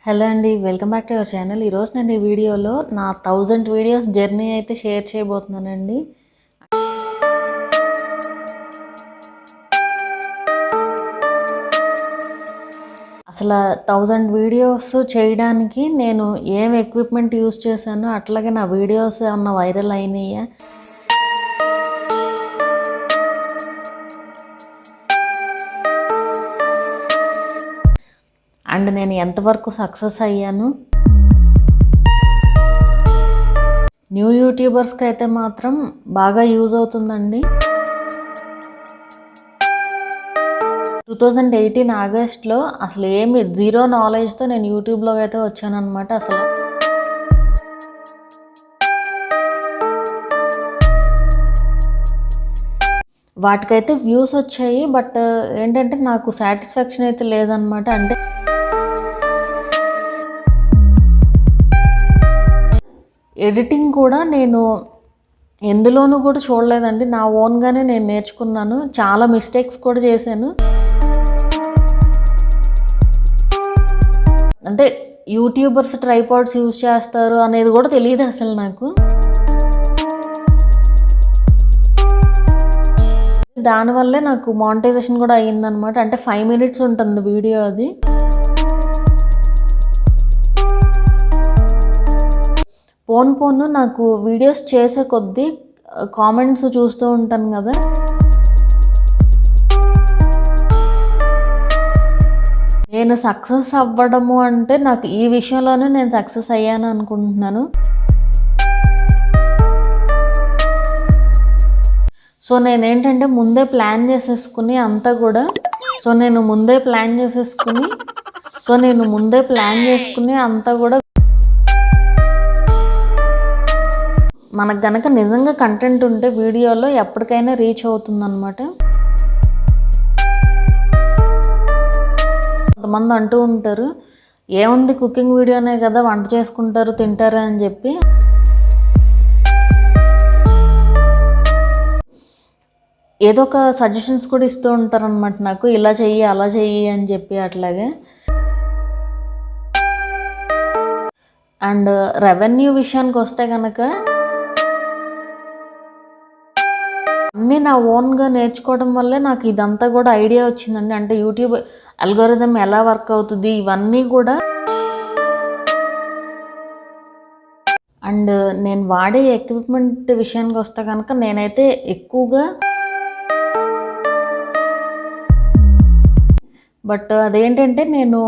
Hello అండి, welcome back to your channel. ఈరోజు నేను ఈ వీడియోలో నా 1000 వీడియోస్ జర్నీ అయితే షేర్ చేయబోతున్నానండి. అసలు 1000 వీడియోస్ చేయడానికి నేను ఏం ఎక్విప్మెంట్ యూస్ చేశాను, అట్లాగే నా వీడియోస్ ఏమన్నా వైరల్ అయినాయా, అండ్ నేను ఎంతవరకు సక్సెస్ అయ్యాను, న్యూ యూట్యూబర్స్కి అయితే మాత్రం బాగా యూజ్ అవుతుందండి. 2018 ఆగస్ట్లో అసలు ఏమి జీరో నాలెడ్జ్తో నేను యూట్యూబ్లోకి అయితే వచ్చాను అనమాట. అసలు వాటికైతే వ్యూస్ వచ్చాయి, బట్ ఏంటంటే నాకు సాటిస్ఫాక్షన్ అయితే లేదనమాట. అంటే ఎడిటింగ్ కూడా నేను ఎందులోనూ కూడా చూడలేదండి, నా ఓన్గానే నేను నేర్చుకున్నాను. చాలా మిస్టేక్స్ కూడా చేశాను. అంటే యూట్యూబర్స్ ట్రైపాడ్స్ యూజ్ చేస్తారు అనేది కూడా తెలియదు అసలు నాకు. దానివల్లే నాకు మానిటైజేషన్ కూడా అయ్యిందనమాట. అంటే 5 minutes ఉంటుంది వీడియో. అది పోను నాకు వీడియోస్ చేసే కొద్దీ కామెంట్స్ చూస్తూ ఉంటాను కదా, నేను సక్సెస్ అవ్వడము అంటే నాకు ఈ విషయంలోనే నేను సక్సెస్ అయ్యాను అనుకుంటున్నాను. సో నేనేంటంటే ముందే ప్లాన్ చేసేసుకుని అంతా కూడా నేను ముందే ప్లాన్ చేసుకుని అంతా కూడా మనకు గనక నిజంగా కంటెంట్ ఉంటే వీడియోలో ఎప్పటికైనా రీచ్ అవుతుందన్నమాట. కొంతమంది అంటూ ఉంటారు, ఏముంది కుకింగ్ వీడియోనే కదా, వంట చేసుకుంటారు తింటారు అని చెప్పి. ఏదో ఒక సజెషన్స్ కూడా ఇస్తూ ఉంటారు అనమాట నాకు, ఇలా చెయ్యి అలా చెయ్యి అని చెప్పి. అట్లాగే అండ్ రెవెన్యూ విషయానికి వస్తే కనుక అన్నీ నా ఓన్గా నేర్చుకోవడం వల్లే నాకు ఇదంతా కూడా ఐడియా వచ్చిందండి. అంటే యూట్యూబ్ అల్గోరిథం ఎలా వర్క్ అవుతుంది ఇవన్నీ కూడా. అండ్ నేను వాడే ఎక్విప్మెంట్ విషయానికి వస్తే కనుక నేనైతే ఎక్కువగా బట్ అదేంటంటే నేను